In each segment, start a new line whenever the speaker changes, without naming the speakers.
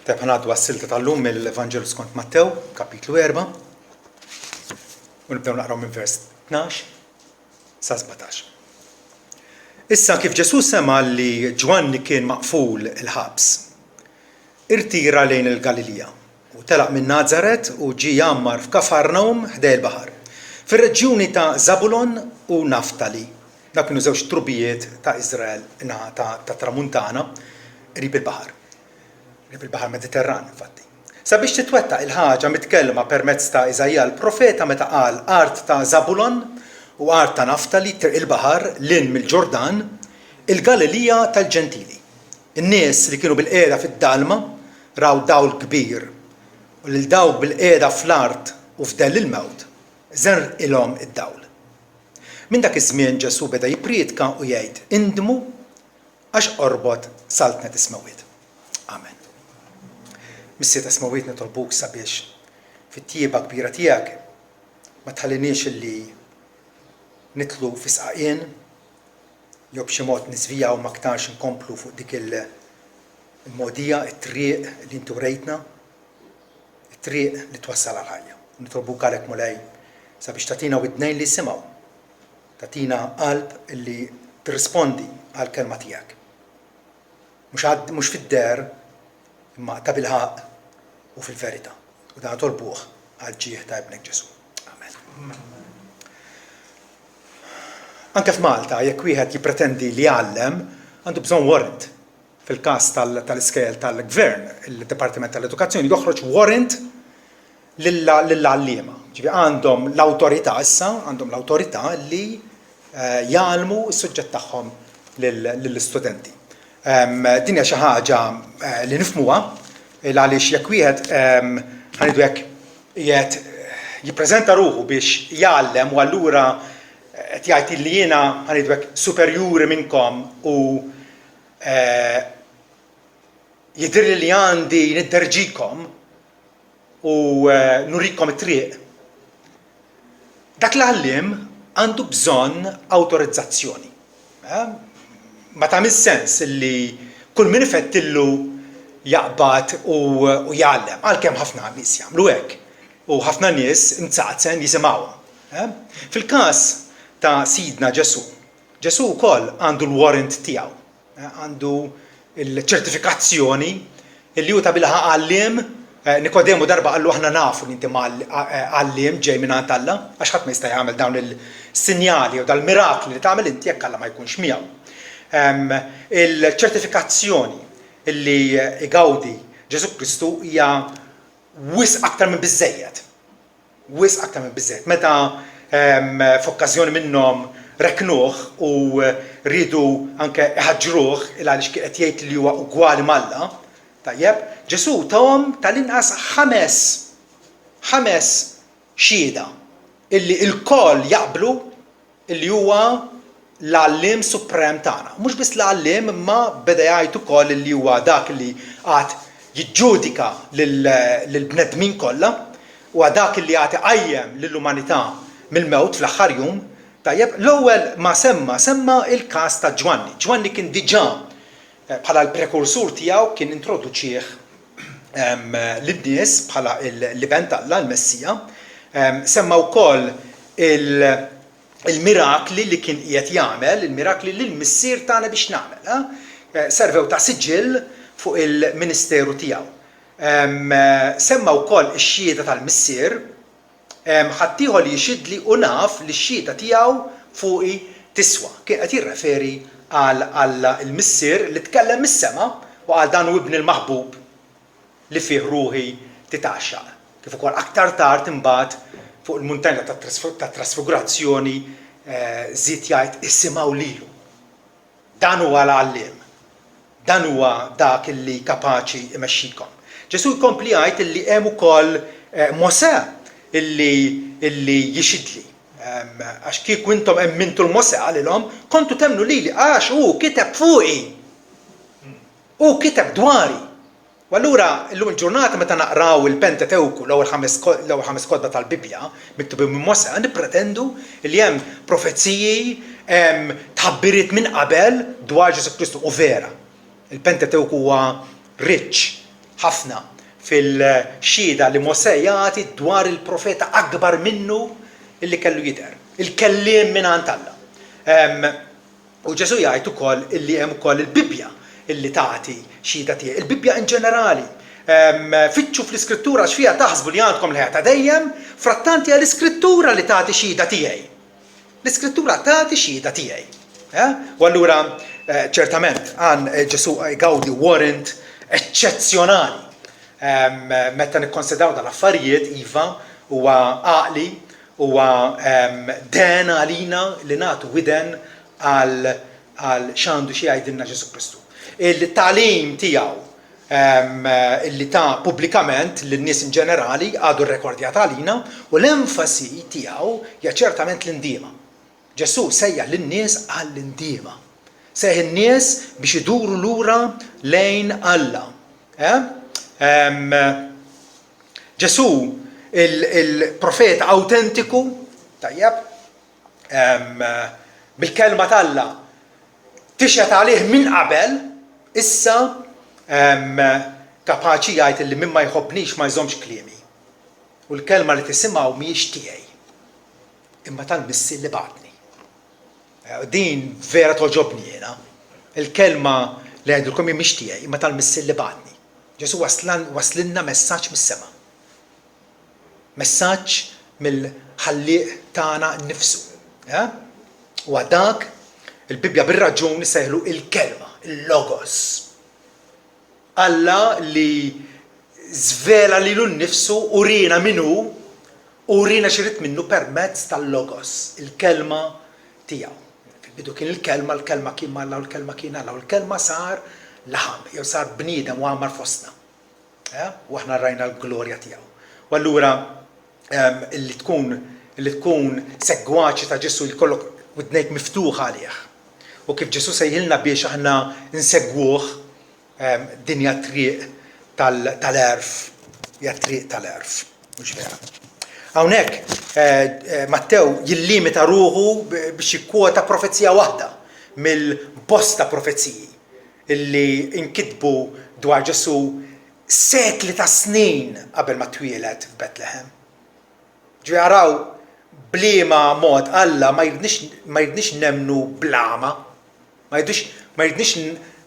Ħanaddu għas-silta tal-lum mill-Evanġelu skont Mattew, kapitlu 4, u nibdew naqraw minn vers 12 sa 17. Issa kif Ġesu sema li Ġwanni kien maqful il-ħabs, irtira lejn il-Galilija u telaq minn Nazaret u ġie jammar f'Kafarnaum ħdej il-baħar, fir-reġjuni ta' Zabulon u Naftali. Dak kienu żewġ trubijiet ta' Iżrael ta' tramuntana qrib il-baħar. Il-baħar Mediterran, infatti. Sabiex titwettaq il-ħaġa mitkellma permezz ta' Iżajja l-profeta meta qal art ta' Zabulon u art ta' Naftali il-baħar lin mill-Ġordan, il-Galilija tal-Ġentili. In-nies li kienu bil-qiegħda fid-dalma raw dawl kbir u lil dawk bil-qiegħda fl-art u f'dell il-mewt żer ilhom id-dawl. Minn dak iż-żmien Ġesu beda jippriedka u jgħid: indmu għax qorbot saltnet ismawit. Amen. Missiet ismawit nitolbuk sabiex fit-tjieba kbira tiegħek ma tħallinix illi nitlu fi sqaqien jew b'xi mod nisvijaw ma aktarx inkomplu fuq dik il-modija, it-triq li intu rejtna, it-triq li twassal għal-ħajja. Nitolbuk għalhekk mulej sabiex tagħtina widnejn li simgħu, tagħtina qalb illi tirrispondi għall-kelma tiegħek. Mhux fid-der imma ta' bil-ħaq u fil-verità. U dan tolbuh għal-ġieħ ta' ibnek Ġesu. Amen. Anke f'Malta, jekk wieħed jippretendi li jgħallem, għandu bżonn warrant. Fil-każ tal-iskejjel tal-Gvern, il-Dipartiment tal-Edukazzjoni joħroġ warrant lill-għalliema. Ġifieri għandhom l-awtorità issa, għandhom l-awtorità li jgħallmu s-suġġett tagħhom lill-istudenti. Din hija xi ħaġa li nifhmuha għaliex jekk wieħed ħanidu hekk qiegħed jippreżenta ruħu biex jgħallem u allura qed jgħid li jiena ħanidu hekk superjuri minnkom u jidhirli li għandi nidderġikom u nurikom it-triq. Dak l-għalliem għandu bżonn awtorizzazzjoni. Ma tagħmel sens li kull min ifettillu jaqbad u jgħallem, għalkemm ħafna nies jagħmlu hekk u ħafna nies imsaqsen jisimgħuhom. Fil-każ ta' Sidna Ġesu wkoll għandu l-warrant tiegħu, għandu l-ċertifikazzjoni li hu ta' bilħaq għalliem. Nikodemu darba qallu aħna nafu li inti għalliem ġej minn għand Alla, għax ħadd ma jista' jagħmel dawn il-sinjali u dal-mirakli li tagħmel inti jekk Alla ma jkunx miegħu. Il-ċertifikazzjoni illi igawdi Ġesu Kristu hija wisq aktar minn biżżejjed. Wisq aktar minn biżżejjed. Meta f'okkażjoni minnhom reknuh u rridu anke iħaġġruh għaliex qed jgħid li huwa ugwali mal-Alla, tajjeb, Ġesu tawhom tal-inqas ħames xhieda illi l-koll jaqblu illi huwa l-għalliem suprem tagħna. Mhux biss l-għalliem imma beda jgħid ukoll li huwa dak li għad jiġġudika lill-bnedmin kollha u dak li għad iqajjem lill-umanità mill-mewt fl-aħħar jum. Tajjeb, l-ewwel ma semma il-każ ta' Ġwanni. Ġwanni kien diġà bħala l-prekursur tiegħu kien introduċih lin-nies bħala l-ibn ta' Alla, l-Messija. Semma wkoll il-mirakli li kien qiegħed jagħmel, il-mirakli li l-missier tagħna biex nagħmel. Servew ta' siġġill fuq il-ministeru tiegħu. Semma wkoll ix-xhieda tal-missier, ħadd ieħor jixidli u naf li x-xhieda tiegħu fuqi tiswa. Kien qed jirreferi għal il-missier li tkellem mis-sema u għal dan hu ibn il-maħbub li fih ruħi titaxxaq. Kif ukoll aktar tard imbagħad fuq il-muntanja tat-trasfigurazzjoni żied jgħid issimgħu lilu. Dan huwa l-għalliem. Dan huwa dak illi kapaċi imexxikom. Ġesu jkompli jgħid illi hemm ukoll Mosè illi jixidli. Għax kieku intom emmintu l-Mosè għalilhom kontu temnu lili għax hu kiteb fuqi. Hu kiteb dwari. U allura llum il-ġurnata meta naqraw il-Pentatewku l-ewwel ħames kotba tal-Bibja miktubin minn Mosè nippretendu li hemm profezziji, hemm tħabbiriet minn qabel dwar Ġesu Kristu u vera. Il-Pentatewku huwa rich ħafna fil-xhieda li Mosè jagħti dwar il-profeta akbar minnu illi kellu jidher, il-kelliem mingħand Alla. U Ġesu jgħid ukoll illi hemm ukoll il-Bibja illi tagħti xhieda tiegħi. Il-Bibja in ġenerali. Fitxu fl-iskrittura x'fiha taħsbu li għandkom l-ħajja ta' dejjem, frattanti hija l-iskrittura li tagħti xhieda tiegħi. L-iskrittura tagħti xhieda tiegħi. U allura ċertament Ġesu jgawdi warrant eċċezzjonali. Meta nikkonsidraw dal-affarijiet iva huwa għaqli huwa den għalina li nagħtu widen għal x'għandu xi jgħidilna Ġesu Kristu. Il-tagħlim tiegħu illi ta' pubblikament lin-nies in ġenerali għadu rrekordjat għalina u l-enfasi tiegħu hija ċertament l-indiema. Ġesu sejjaħ lin-nies għall-indiema. Sejjaħ in-nies biex iduru lura lejn Alla. Ġesu il-profeta autentiku, tajjeb, bil-kelma t'Alla tixjed għalih minn qabel, issa kapaċi jgħid li min ma jħobbnix ma jżommx kliemi. U l-kelma li tisimgħu mhijiex tiegħi, imma tal-Missi li bagħtni. Din vera toġobni jiena. Il-kelma li għajdulkom mhix tiegħi, imma tal-Missi li bagħtni. Ġesu waslinna messaġġ mis-sema. Messaġġ mill-ħallieq tagħna nnifsu. U dak il-Bibja bir-raġuni sejħlu il-kelma, il-logos. Alla li żvela lilu nnifsu u rina minnu u rina xirid minnu permezz tal-logos, il-kelma tiegħu. Fil-bidu kien il-kelma, l-kelma kien Alla u l-kelma kien Alla u l-kelma sar laħam, jew sar bniedem u għamar fostna. U aħna rajna l-glorja tiegħu. U allura illi tkun segwaċi ta' Ġesu jkollok widnejk miftuħa għalih. U kif Ġesu sejħilna biex aħna nsegwuh dinja triq tal-erf, hija triq tal-erf, mhux vera. Hawnhekk Mattew jillimita ruħu biex jikkwota profezija waħda mill-bosta profeziji illi inkitbu dwar Ġesu sekli ta' snin qabel ma twieled f'Betlehem. Ġaraw bliema mod Alla ma jridniex nemnu blama, ma jridniex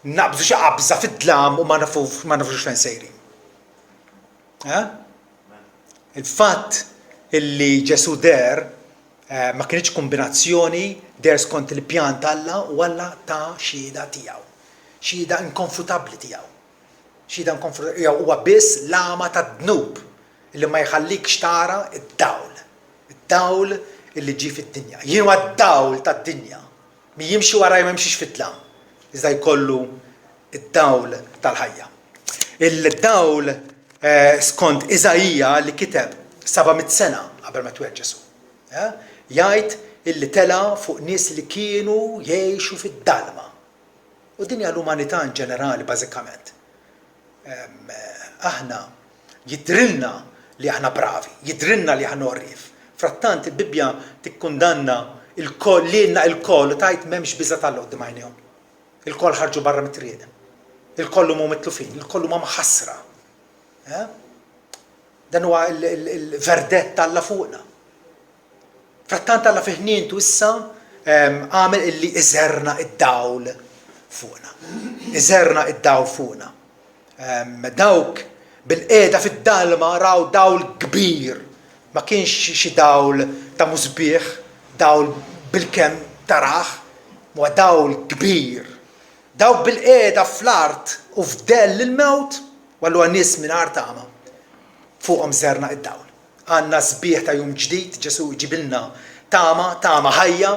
naqbżu xi qabża fid-dlam u ma nafux fejn sejrin. Il-fatt illi Ġesu der ma kienx kombinazzjoni der skont il-pjan Alla u Alla ta' xhieda tiegħu. Xhieda inkonfutabbli tiegħu. Xhieda inkonfutabbli huwa biss lama tad-dnub illi ma jħallikx tara id-dawl. Id-dawl illi ġie fid-dinja. Jien huwa d-dawl tad-dinja. Mi jimxi waraj ma jimxix fit-tlam. Iżda jkollu id-dawl tal-ħajja. Il-dawl skont Iżajija li kiteb 700 sena qabel ma tweled Ġesu. Jgħid illi tela fuq nies li kienu jgħixu fid-dalma. U din hija l-umanità in ġenerali bażikament. Aħna jidrilna li aħna bravi, jidrilna li aħna orrif. Frattant il-Bibja tikkundanna il-koll lilna il-koll u tajt m'hemmx biża' Alla qudiem għajnejhom. Il-koll ħarġu barra mit-triq. Il-koll huma mitlufin, il-koll huma maħassra. Dan huwa il-verdett Alla fuqna. Frattant Alla fi ħnientu issa għamel illi iżerna id-dawl fuqna. Iżerna id-dawl fuqna. Dawk bil-qiegħda fid-dalma raw dawl kbir. Ma kienx xi dawl ta' musbieħ, dawl bil-kemm taraħ, huwa dawl kbir. Dawk bil-qiegħda fl-art u fdell il-mewt wallu nies mingħajr tama. Fuqhom żerna id-dawl. Għandna sbieħ ta' jum ġdid, Ġesu jġibilna tama ħajja,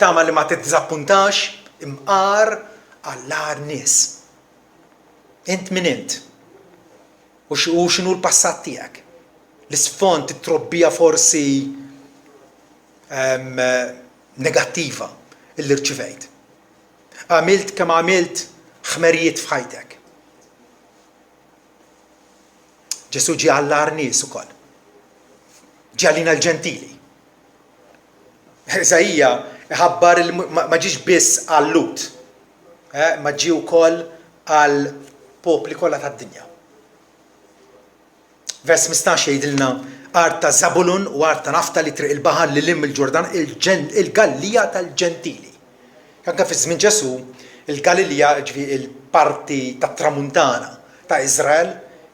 tama li ma titdiżappuntax, imqar għall-għar nies. Int min int. U x'inhu l-passat tiegħek? L-isfond tittrobbija forsi negattiva illi rċivejt. Għamilt kemm għamilt ħmerijiet f'ħajtek. Ġesu ġie għall-għar nies ukoll. Ġie għalina l-ġentili. Iżajija ħabbar ma ġiex biss għall-Lut, ma ġie wkoll għal popli kollha tad-dinja. Vers 15 jgħidilna art ta' Zabulun u art ta' Naftali triq il-baħar li lim il-Ġordan il-Gallija tal-Ġentili. Anke fi żmien Ġesu il-Galilja il-parti tat-tramuntana ta' Iżrael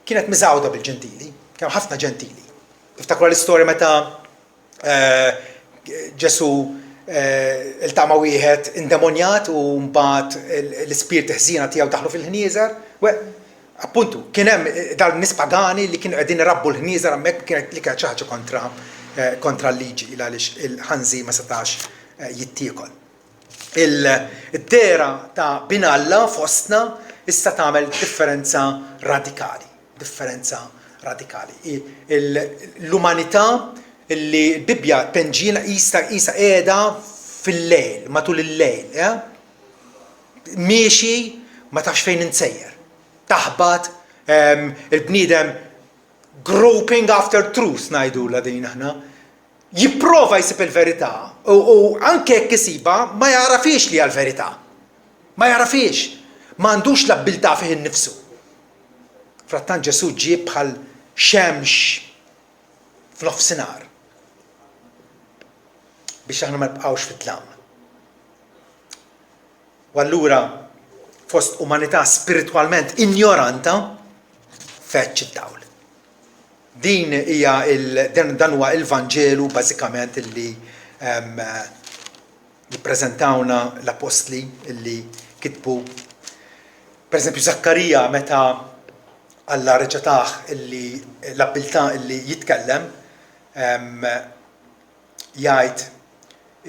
kienet miżgħuda bil-Ġentili, kemm ħafna Ġentili. Iftakru l-istorja meta Ġesu il-tama wieħed indemonjat u mbagħad l-ispirti ħżiena tiegħu daħlu fil-ħnieżer. Appuntu, kien hemm dal-nies pagani li kienu qegħdin irabbu l-ħnieżer hemmhekk kienet li kienet xi ħaġa kontra l-liġi għaliex il-ħanżi ma setax jittiekol. Il-dera ta' Binalla fostna issa tagħmel differenza radikali. L-umanità li l-Bibja penġina qisha qiegħda fil-lejl, matul il-lejl, miexi ma tafx fejn insejjer. Taħbad il-bniedem groping after truth ngħidula din aħna. Jipprova jsib il-verità u anke jekk isiba ma jarafix li għal-verità. Ma jarafix. Ma għandux l-abbiltà fih innifsu. Frattant Ġesu ġie bħal xemx fl-nofsinhar biex aħna ma nibqgħux fit-tlam. U allura fost umanità spiritwalment ignoranta feċċ id-dawl. Din hija dan huwa l-Vanġelu bażikament illi jippreżentawna l-apostli illi kitbu. Pereżempju Zakkarija meta Alla reġataħ illi l-abilità illi jitkellem jgħid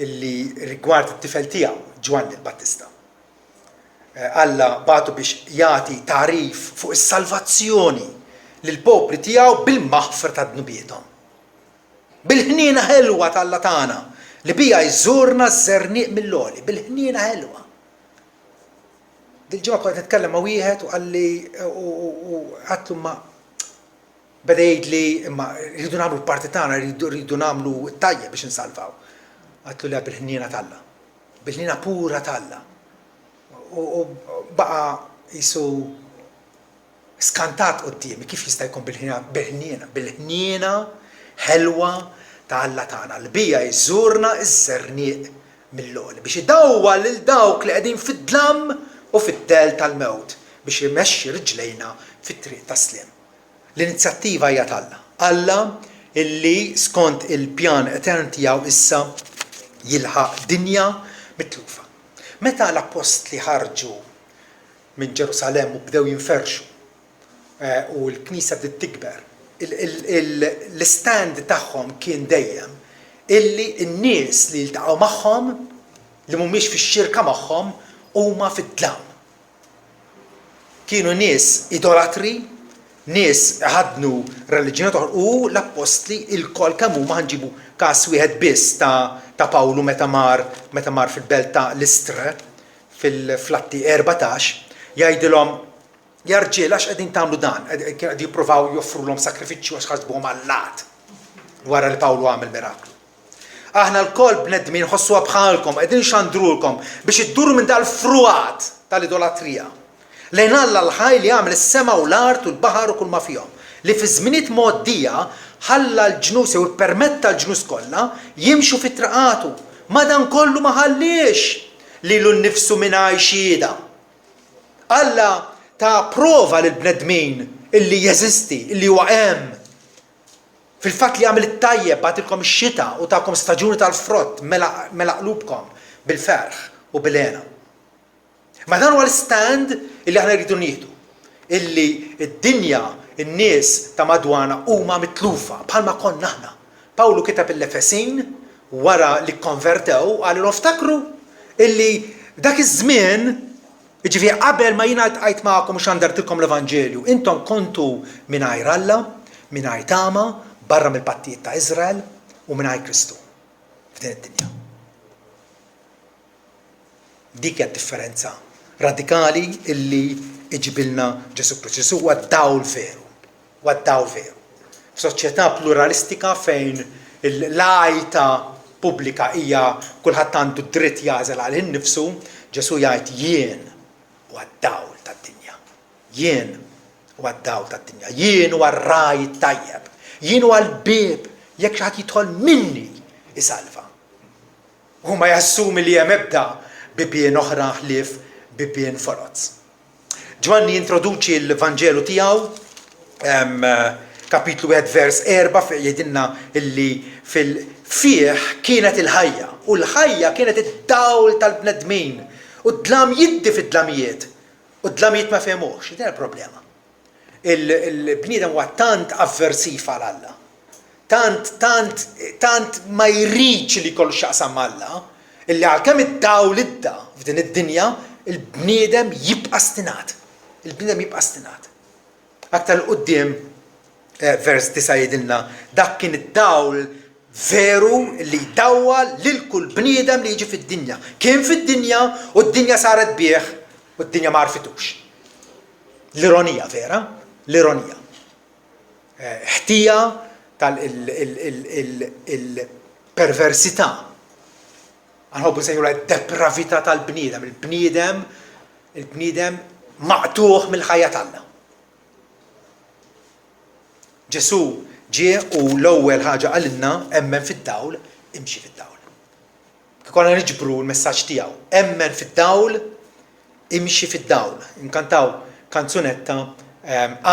illi rigward it-tifel tiegħu Ġwanni l-Battista. Alla bagħtu biex jagħti tarif fuq is-salvazzjoni lill-popli tiegħu bil-maħfra ta' dnubietom. Bil-ħniena ħelwa tal-Alla tagħna li bija jżurna ż-żernieq mill-għoli, bil-ħniena ħelwa. Dil-ġimgħa kont nitkellem ma' wieħed u qalli u għatlu ma beda jgħidli imma rridu nagħmlu l-parti tagħna, rridu nagħmlu tajjeb biex insalvaw. Għatlu li bil-ħniena talla, bil-ħniena pura talla. U baqa' jisu skantat qudiemi kif jista' jkun bil-ħniena ħelwa ta' Alla tagħna li bija jżurna ż-żernieq mill-għoli biex idawwa lil dawk li qegħdin fid-dlam u fit-del tal-mewt biex jmexxi riġlejna fit-triq tas-sliem. L-inizjattiva hija talla. Alla illi skont il-pjan etern tiegħu issa jilħaq dinja mitlufa. Meta l-apostli ħarġu minn Ġerusalemm u bdew jinferxu u l-Knisja bdiet tikber, l-istand tagħhom kien dejjem illi n-nies li jiltaqgħu magħhom li mhumiex fix-xirka magħhom huma fid-dlam. Kienu nies idolatri, nies ħadnu reliġjoni u l-apostli il-kol kemm huma ħanġibu każ wieħed biss ta' Pawlu meta mar fil-belt ta' Listra fil-Flatti 14 jgħidilhom ja rġiel għax qegħdin tagħmlu dan, qegħdin jippruvaw joffrulhom sakrifiċċju għax ħasbuhom Allat wara li Pawlu għamel miraklu. Aħna l-kol bnedmin ħossuha bħalkom, qegħdin xandrulkom biex idduru minn dal-fruat tal-idolatrija. Lejn Alla l-ħaj li għamel is-sema u l-art u l-baħar u kull ma fihom. Li fi żminiet moddija ħalla l-ġnus jew permetta l-ġnus kollha jimxu fit-traqatu. Madankollu ma ħallix lilu nnifsu mingħajr xhieda. Alla ta' prova lil bnedmin illi jeżisti, illi huwa hemm. Fil-fatt li għamil it-tajjeb għatilkom ix-xita u tagħkom staġuni tal-frott mela qlubkom bil-ferħ u bil-għena. Ma dan huwa l-stand illi aħna rridu nieħdu. Illi d-dinja, in-nies ta' madwana huma mitlufa bħalma konna aħna. Pawlu kitab il-Efesin wara li konvertew għalilhom ftakru illi dak iż-żmien jiġifieri qabel ma jiena ltqajt magħkom u xandartilkom l-Evanġelju, intom kontu mingħajr Alla, mingħajr tama, barra mill-pattijiet ta' Iżrael u mingħajr Kristu f'din id-dinja. Dik hija differenza radikali illi iġibilna Ġesu Kristu. Ġesu huwa d-dawl veru. Huwa d-dawl veru. F'soċjetà pluralistika fejn l-għajta pubblika hija kulħadd għandu dritt jagħżel għal innifsu, Ġesu jgħid jien huwa d-dawl tad-dinja. Jien huwa d-dawl tad-dinja, jien huwa r-raj tajjeb, jien huwa l-bib jekk xi ħadd jidħol minni isalva. Huma jassumi li hemm ebda bibien oħra ħlief bibien forozz. Ġwanni introduċi l-Vanġelu tiegħu kapitlu 1 vers 4 jgħidilna illi fih kienet il-ħajja u l-ħajja kienet id-dawl tal-bnedmin u d-dlam jiddi fid-dlamijiet u d-dlamijiet ma fehmuhx, din il-problema. Il-bniedem huwa tant avversiv għal Alla, tant ma jridx li kollu x'jaqsam Alla, illi għalkemm id-dawl idda f'din id-dinja, il-bniedem jibqa' stinat. Il-bniedem jibqa' stinat. Aktar l-qudiem vers 9 jgħidilna dak kien id-dawl veru li jdawwa lil kull bniedem li jiġi fid-dinja. Kien fid-dinja u d-dinja saret bih u d-dinja ma rfitux. L-ironija vera, l-ironija. Ħtija tal-perversità. Għanħobbu nsejħula d-depravità tal-bniedem. Il-bniedem maqtuħ mill-ħajja tagħna. Ġesu ġie u l-ewwel ħaġa qalilna emmen fid-dawl, imxi fid-dawl. Konna niġbru l-messaġġ tiegħu, emmen fid-dawl, imxi fid-dawl. Inkantaw kanzunetta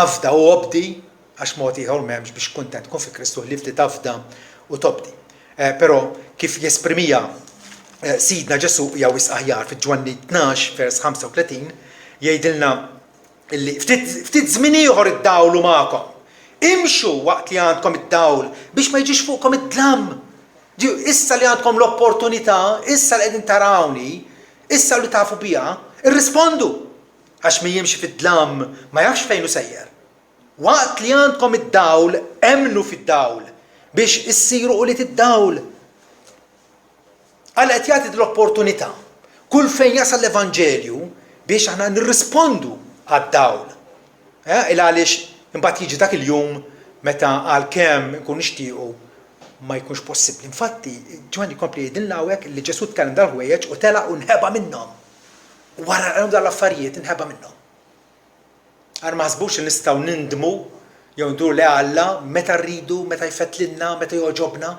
afda u obdi għax mod ieħor m'hemmx biex kuntent tkun fi Kristu li ftit afda u tobdi. Però kif jesprimija Sidna Ġesu jew aħjar fiġ-Ġwanni 12 vers 35 jgħidilna illi ftit żmien ieħor id-dawlu magħkom. Imxu waqt li għandkom id-dawl biex ma jiġix fuqkom id-dlam. Issa li għandkom l-opportunità, issa li qegħdin tarawni, issa li tafu biha, irrispondu. Għax min jimxi fid-dlam ma jafx fejn hu sejjer. Waqt li għandkom id-dawl, emnu fid-dawl biex issiru uliet id-dawl. Għal qed jagħti l-opportunità kull fejn jasal l-Evanġelju biex aħna nirrispondu għad-dawl. Għaliex imbagħad jiġi dak il-jum meta għalkemm nkun nixtiequ ma jkunx possibbli. Infatti, Ġwanni jkompli jgħidilna hawnhekk li Ġesu tkellem dal-ħwejjeġ u telaq u nħeba minnhom. Wara għalhom dal-affarijiet inħeba minnhom. Għar ma ħsbux li nistgħu nindmu jew nduru le Alla meta rridu, meta jfettlilna, meta joġobna.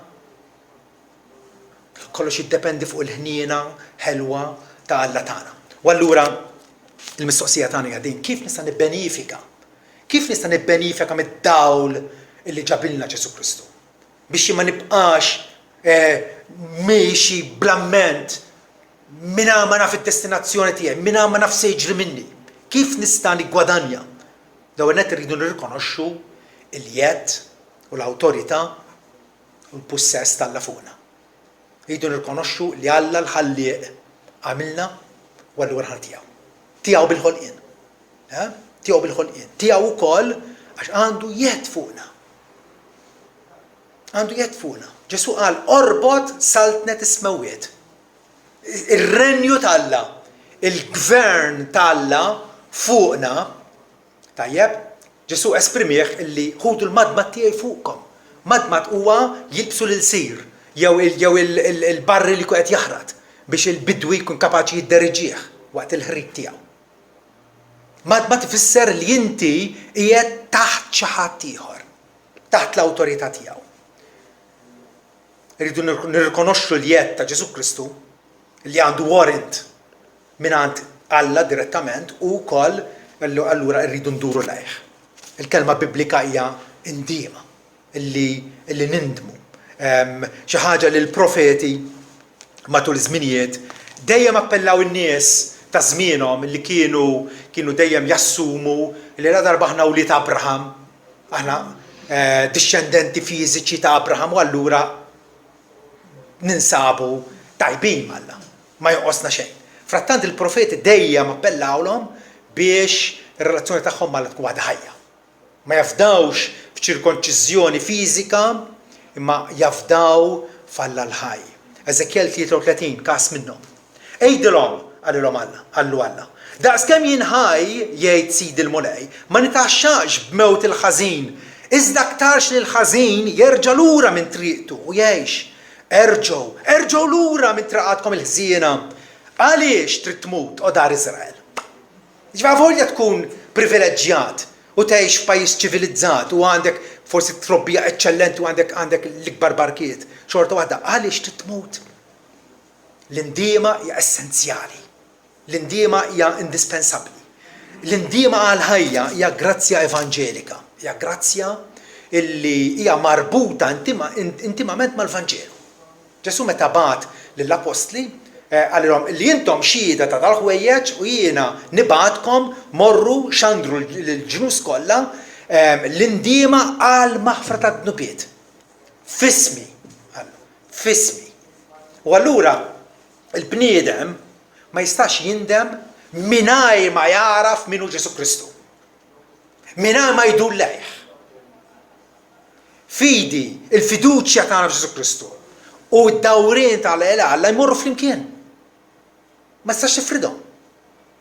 Kollox jiddependi fuq il-ħniena ħelwa ta' Alla tagħna. U allura il-mistoqsija tagħna hija din kif nista' nibbenifika? Kif nista' nibbenifika mid-dawl illi ġabilna Ġesu Kristu? Biex ma nibqax miexi blamment minna ma naf id-destinazzjoni tiegħi, minna ma naf se jiġri minni. Kif nista' niggwadanja? Dawn net irridu nirrikonoxxu il-jed u l-awtorità u l-pussess tal-Alla fuqna. Irridu nirrikonoxxu li Alla l-ħallieq għamilna u allura ħal tiegħu. Tiegħu bil-ħolqien. Tiegħu bil-ħolqien. Tiegħu wkoll għax għandu jed fuqna. Għandu jed fuqna. Ġesu qal orbot saltnet ismewwiet. Ir-renju t'Alla, il-gvern t'Alla fuqna, tajjeb, Ġesu esprimih illi ħudu l-madmat tiegħi fuqkom. Madmat huwa jilbsu l-sir jew il-barri li qed jaħrad biex il-bidwi jkun kapaċi jidderġih waqt il-ħrid tiegħu. Madmat ifisser li inti qiegħed taħt xi ħadd ieħor, taħt l-awtorità tiegħu. Rridu nirrikonoxxu l-jed ta' Ġesu Kristu li għandu warrant mingħand Alla direttament u wkoll allura rridu nduru lejh. Il-kelma biblika hija indiema illi nindmu. Xi ħaġa li l-profeti matul iż-żminijiet dejjem appellaw in-nies ta' żmienhom li kienu dejjem jassumu li la darba aħna wlied Abraham, aħna discendenti fiżiċi ta' Abraham u allura ninsabu tajbin Alla, ma joqosna xejn. Frattant il-profeti dejjem appellawlhom biex ir-relazzjoni tagħhom Alla tkun waħda ħajja. Ma jafdawx f'ċirkonċiżjoni fiżika, imma jafdaw f'Alla l-ħaj. Eżekjel 33 każ minnhom. Ejdilhom għallilhom Alla. Daqskemm jien ħaj jgħid Sidi l-Mulej, ma nitaxxax b'mewt il-ħażin, iżda aktarx li l-ħażin jerġa' lura minn triqtu u jgħix. Erġgħu lura minn traqatkom il-ħżiena. Għaliex trid tmut o dar Iżrael? Ġifieri volja tkun privileġġjat u tgħix f'pajjiż ċivilizzat u għandek forsi trobbija eċċellenti u għandek l-ikbar barkiet. Xorta waħda għaliex trid tmut? L-indiema hija essenzjali. L-indiema hija indispensabbli. L-indiema għal-ħajja hija grazzja evanġelika. Hija grazzja illi hija marbuta intimament mal-Vanġelu. Ġesu meta bagħat lill-Apostli għalihom li intom xhieda ta' tal-ħwejjeġ u jiena nibgħatkom morru xandru l-ġnus kollha l-indiema għal maħfra tad-dnubiet. Fismi. Fismi. U allura il-bniedem ma jistax jindem mingħajr ma jaraf minu Ġesu Kristu. Mingħajr ma jdur lejh. Fidi, il-fiduċja tagħna f'Ġesu Kristu u d-dawrien tal-Alla jmorru flimkien. Ma tistax tifridhom.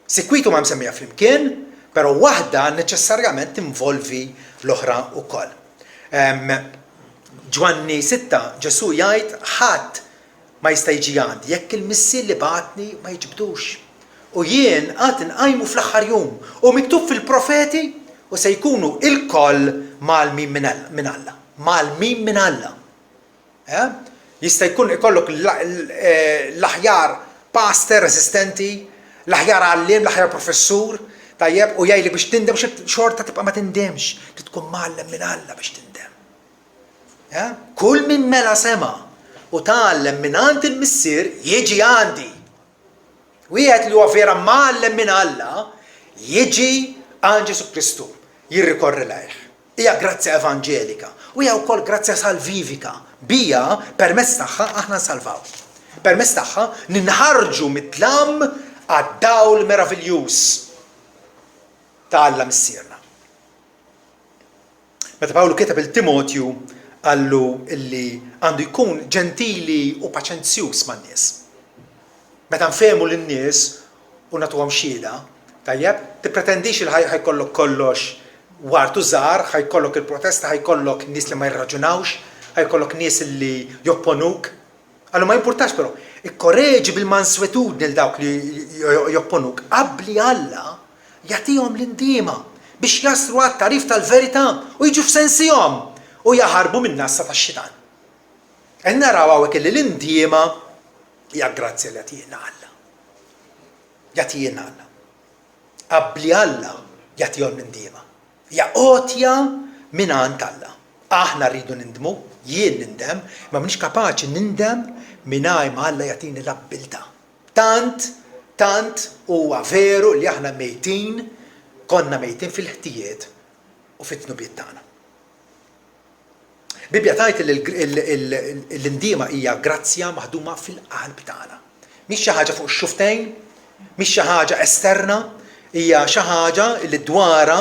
Sikwitu ma msemmija flimkien, però waħda neċessarjament tinvolvi l-oħra wkoll. Ġwanni 6 Ġesu jgħid ħadd ma jista' jiġi għandi jekk il-missier li bagħatni ma jiġbdux. U jien għad inqajmu fl-aħħar jum u miktub fil-profeti u se jkunu il-koll malmin minn Alla. Malmin minn Alla. Jista' jkun ikollok l-aħjar pastor resistenti, l-aħjar għalliem, l-aħjar professur, tajjeb, u jgħidlek biex tindem xorta tibqa' ma tindemx, li tkun mgħallem minn Alla biex tindem. Kull min mela sema u tgħallem mingħand il-missier jiġi għandi. Wieħed li huwa vera mgħallem minn Alla jiġi għand Ġesu Kristu, jirrikorri lejh. Hija grazzja evanġelika u hija wkoll grazzja salvivika. Bija permezz tagħha aħna nsalvaw. Permezz tagħha ninħarġu mit-tlam għad-dawl meravigliuż ta' Alla missierna. Meta Pawlu kiteb il-Timotju għallu illi għandu jkun ġentili u paċenzjuż man-nies. Meta nfehmu lin-nies u nagħtuhom xhieda, tajjeb, tippretendix il ħajkollok kollox wartu żgħar, ħajkollok il-protesta, ħajkollok nies li ma jirraġunawx, ħajkollok nies li jopponuk. Allora ma jimpurtax però, ikkorreġi bil-manswetudni lil dawk li jopponuk qabli Alla jagħtihom l-indiema biex jaslu għat-tarif tal-verità u jiġu f'sensihom u jaħarbu min-nassa tax-xitan. Qed naraw hawnhekk li l-indiema hija grazzja li jagħtihilna Alla. Jagħtihilna Alla. Qabli Alla jagħtihom l-indiema. Hija għotja mingħand Alla. Aħna rridu nindmu, jien nindem, ma mniex kapaċi nindem mingħajr ma Alla jagħtini l-abbiltà. Tant huwa veru li aħna mejtin, konna mejtin fil-ħtijiet u fit-tnubiet tagħna. Bibja tajt l-indiema hija grazzja maħduma fil-qalb tagħna. Mhix xi ħaġa fuq ix-xuftejn, mhix xi ħaġa esterna, hija xi ħaġa li dwarha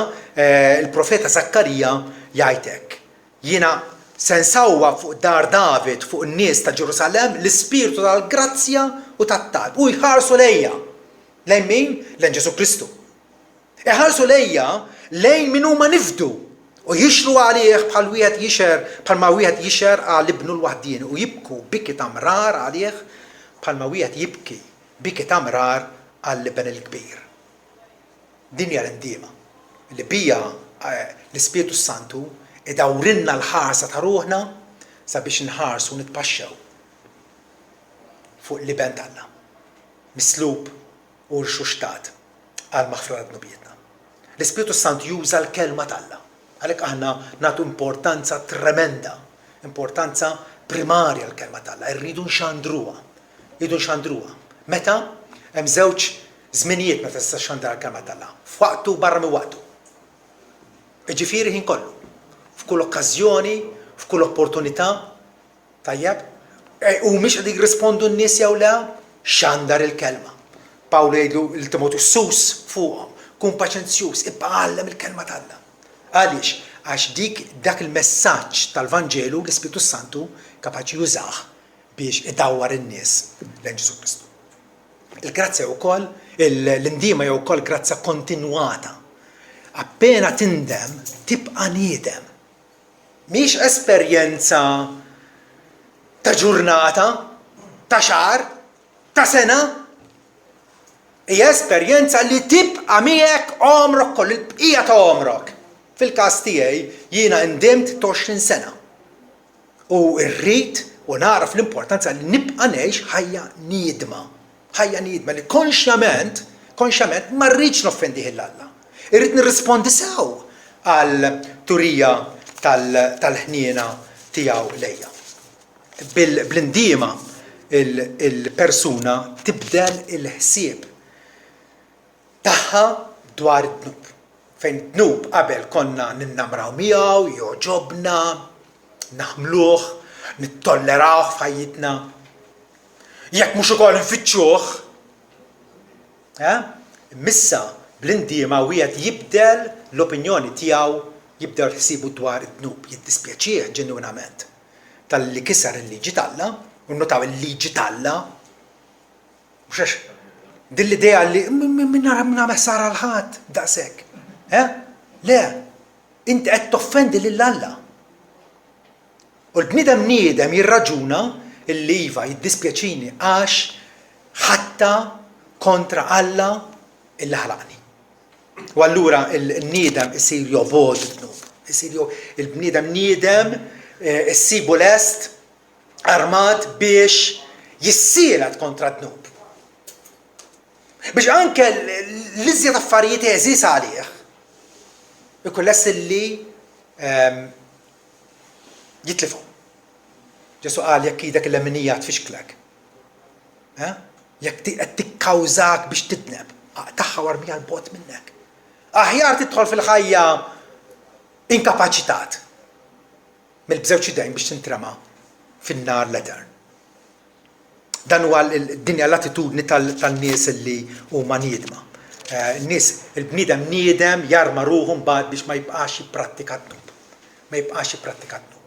il-profeta Zakkarija jgħid hekk. Jiena se nsawwa fuq dar David, fuq in-nies ta' Ġerusalemm l-ispirtu tal-grazzja u tat-talb u jħarsu lejja. Lejn min? Lejn Ġesu Kristu. Iħarsu lejja lejn min huma nifdu u jixru għalih bħalma wieħed jixer għal ibnu l-waħdien u jibku biki tamrar għalih bħalma wieħed jibki biki tamrar għal liben il-kbir. Din hija l-indiema li bija l-Ispiritu Santu idawrinna l-ħarsa ta' ruħna sabiex nħarsu u nitpaxxew fuq liben Alla, mislub u rxuxtat għal maħfra d-nubietna. L-Ispiritu Santu juża l-kelma Alla. Għalhekk aħna nagħtu importanza tremenda, importanza primarja l-kelma Alla. Irridu nxandruha. Meta hemm żewġ żminijiet meta tista' xandra l-kelma Alla. F'waqtu barra minn waqtu. Ġifieri ħin kollu. F'kull okkażjoni, f'kull opportunità, tajjeb, u mhix qed jirrispondu n-nies jew le, xandar il-kelma. Pawlu jgħidu l-Timotju sus fuqhom, kun paċenzjuż, ibqa' għallem il-kelma Alla. Għaliex? Għax dak il-messaġġ tal-Vanġelu l-Ispiritu Santu kapaċi jużah biex idawwar in-nies lejn Ġesu Kristu. Il-grazzja wkoll, l-indiema jew ukoll grazzja kontinwata. Appena tindem, tibqa' niedem. Mhix esperjenza ta' ġurnata, ta' xahar, ta' sena. Hija esperjenza li tibqa' miegħek għomrok koll il-bqija ta' għomrok. Fil-każ tiegħi jiena ndimt 20 sena. U rrid u naraf l-importanza li nibqa' ngħix ħajja niedma. Ħajja niedma li konxjament ma rridx noffendih il-Alla. Irrid nirrispondi sew għal turija tal-ħniena tiegħu lejja. Bl-indiema il-persuna tibdel il-ħsieb tagħha dwar id-dnub. Fejn dnub qabel konna ninnamraw miegħu, joġobna, naħmluh, nittolleraw f'ħajjitna. Jekk mhux ukoll nfittxuh. Missa bl-indiema wieħed jibdel l-opinjoni tiegħu, jibdel ħsibu dwar id-dnub, jiddispjaċih ġenwinament tal-li kisar il-liġi talla, u notaw il-liġi talla. Mhux għax din l-idea li minna meħsara l-ħadd daqshekk. Le, inti qed toffendi lill-Alla. U l-bniedem niedem jirraġuna illi iva jiddispjaċini għax ħatta kontra Alla illi ħalaqni. U allura il-niedem isir jobod id-dnub. Il-bniedem niedem issibu lest armat biex jissielet kontra d-dnub. Biex anke l-iżjed affarijiet eżis għalih ikun lest li jitlifu. Ġesu qal jekk idek il-leminija tfixklek. Jekk qed tikkawżak biex tidneb, taħħa warbija l-bot minnek. Aħjar tidħol fil-ħajja inkapaċitat mill-bżewġ idejn biex tintrema fin-nar l-etern. Dan huwa d-dinja l-attitudni tan-nies li huma niedma. Nies il-bniedem niedem jarma ruħu mbagħad biex ma jibqax jipprattika d-dnub. Ma jibqax jipprattika d-dnub.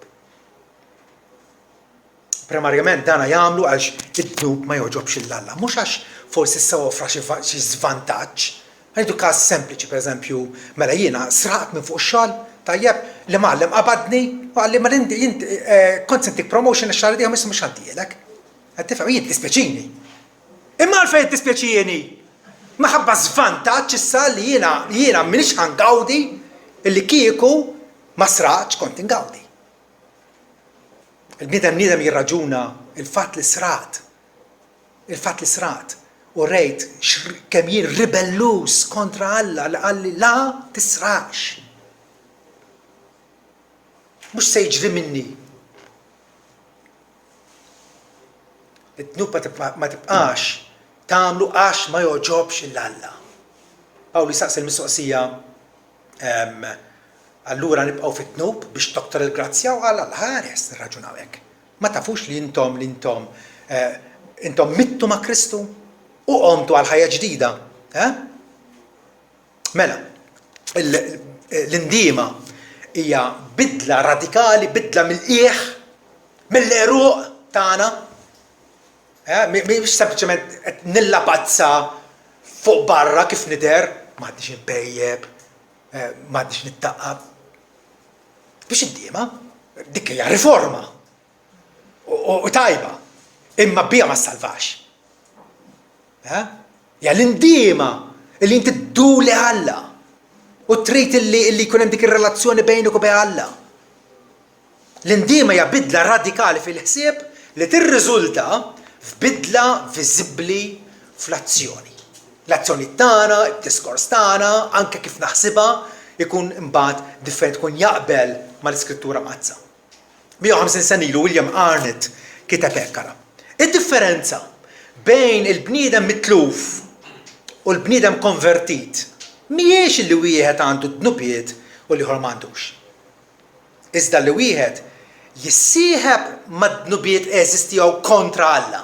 Primarjament dana jagħmlu għax id-dnub ma joġobx il-Alla. Mhux għax forsi sewofra xi żvantaġġ. Ħajdu każ sempliċi pereżempju mela jiena sraqt minn fuq ix-xogħol tajjeb li mgħallem qabadni u għalli ma kont sentik promotion ix-xahar dieħu issa mhux ħaddieħlek. Qed tifhem jien tispjaċini. Imma għalfejn tispjaċini? Maħabba żvantaġġ issa li jiena m'iniex ħangawdi illi kieku ma sraqx kont ingawdi. Il-bniedem jirraġuna il-fatt li sraqt. Il-fatt li sraqt. U rejt kemm jien ribellus kontra Alla li qalli la tisraqx. Mhux se jiġri minni. Id-dnub ma tibqax tagħmlu għax ma joġobx il-Alla. Pawli saqs il-mistoqsija allura nibqgħu fit-dnub biex toktor il-grazzja u Alla l-ħares nirraġunaw hekk. Ma tafux li intom mittu ma' Kristu u qomtu għal ħajja ġdida. Mela, l-indiema hija bidla radikali, bidla mill-qiegħ, mill-eruq tagħna. Mhix sempliċement qed nillapazza fuq barra kif nidher, m'għadniex inbejjeb, m'għadniex nittaqqab. Biex indiema, dik hija riforma. U tajba, imma bija ma salvax. Ja l-indiema li inti dduli Alla u trid li jkun hemm dik ir-relazzjoni bejnek u bejn Alla. L-indiema hija bidla radikali fil-ħsieb li tirriżulta f'bidla viżibbli fl-azzjoni. L-azzjoni tagħna, id-diskors tagħna, anke kif naħsibha ikun imbagħad differenti, tkun jaqbel mal-iskrittura mazza. 150 sena ilu William Arnott kiteb hekk ara. Id-differenza bejn il-bniedem mitluf u l-bniedem konvertit mhijiex li wieħed għandu dnubiet u li ieħor m'għandux. Iżda li wieħed jissieħeb mad-dnubiet eżistjaw kontra Alla.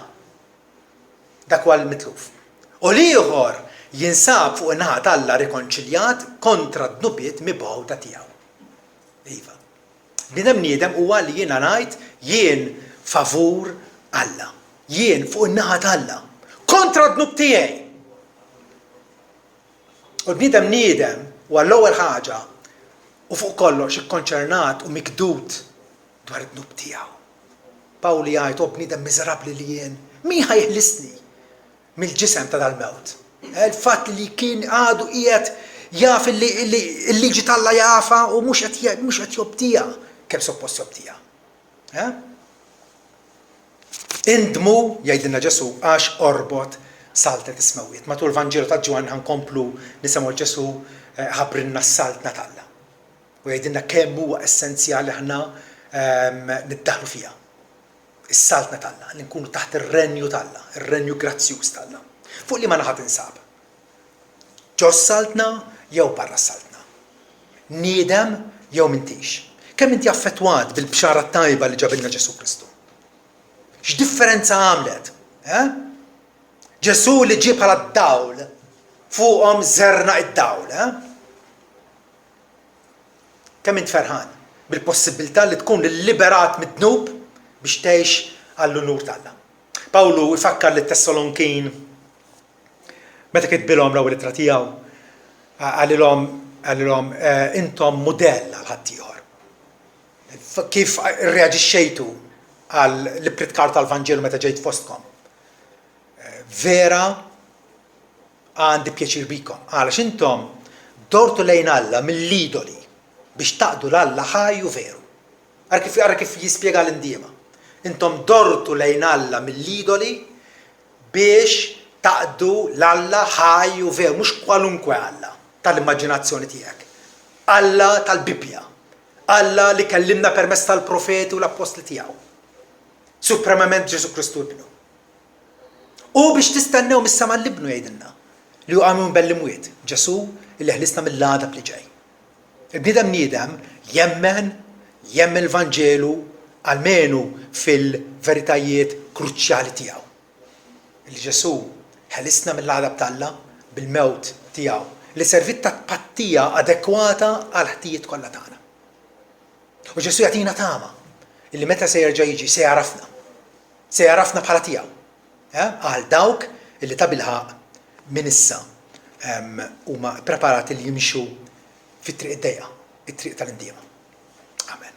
Dak huwa l-mitluf. U li ieħor jinsab fuq in-naħa Alla rikonċiljat kontra d-dnubiet mibgħuda tiegħu. Iva. Bniedem huwa li jiena ngħid jien favur Alla. Jien fuq in-naħa Alla. Kontra d-dnub tiegħi. U l-bniedem niedem huwa l-ewwel ħaġa u fuq kollox ikkonċernat u mikdud dwar id-dnub tiegħu. Pawli jgħid bniedem miżerabbli li jien, min ħajħlisni mill-ġisem ta' dal-mewt? Il-fatt li kien għadu qiegħed jaf il-liġi tal-Alla jafa u mhux qed jobdija kemm suppost jobdija. Indmu jgħidilna Ġesu għax orbot saltet ismewwiet. Matul l-Vanġelu ta' Ġwan ħankomplu nisimgħu Ġesu ħabrinna s-saltna tal-Alla. U jgħidilna kemm huwa essenzjali aħna niddaħlu fiha. Is-saltna tal-Alla, li nkunu taħt ir-renju tal-Alla, ir-renju grazzjuż tal-Alla. Fuq li ma naħat insab. Ġo s-saltna jew barra s-saltna. Niedem jew mintix. Kemm inti affettwat bil-bxara tajba li ġabilna Ġesu Kristu? X'differenza għamlet? Ġesu li ġie bħala d-dawl fuqhom żerna id-dawl. Kemm int ferħan bil-possibilità li tkun liberat mid-dnub biex tgħix għall-unur tal-Alla. Pawlu ifakkar lit-Tessalonkin meta kitbilhom l-ewwel ittra tiegħu għalilhom intom mudell għal ħaddieħor. Kif irreaġixxejtu għall-ippritkar tal-Vanġelu meta ġejt fostkom. Vera għandi pjaċir bikom, għalax intom dortu lejn Alla mill-idoli biex taqdu l-Alla ħajju veru. Ara kif jispjega l-indiema. Intom dortu lejn Alla mill-idoli biex taqdu l-Alla ħajju veru, mhux kwalunkwe Alla tal-immaġinazzjoni tiegħek. Alla tal-Bibja. Alla li kellimna permezz tal-profeti u l-apostli tiegħu. Supremament Ġesu Kristu ibnu. U biex tistennew mis-sama l-ibnu jgħidilna li għamu bellimwiet Ġesu li ħlisna mill-għadab li ġej. Il-bniedem niedem jemmen l-Vanġelu għalmenu fil-veritajiet kruċjali tiegħu. Li Ġesu ħlisna mill-għadab tal-Alla bil-mewt tiegħu li servit ta' pattija adekwata għal ħtijiet kollha tagħna. U Ġesu jagħtina tama illi meta se jerġa' jiġi se jarafna bħala tiegħu. Għal dawk illi ta' bilħaq minn issa huma preparati li jimxu fit-triq id-dejqa, it-triq tal-indiema. Amen.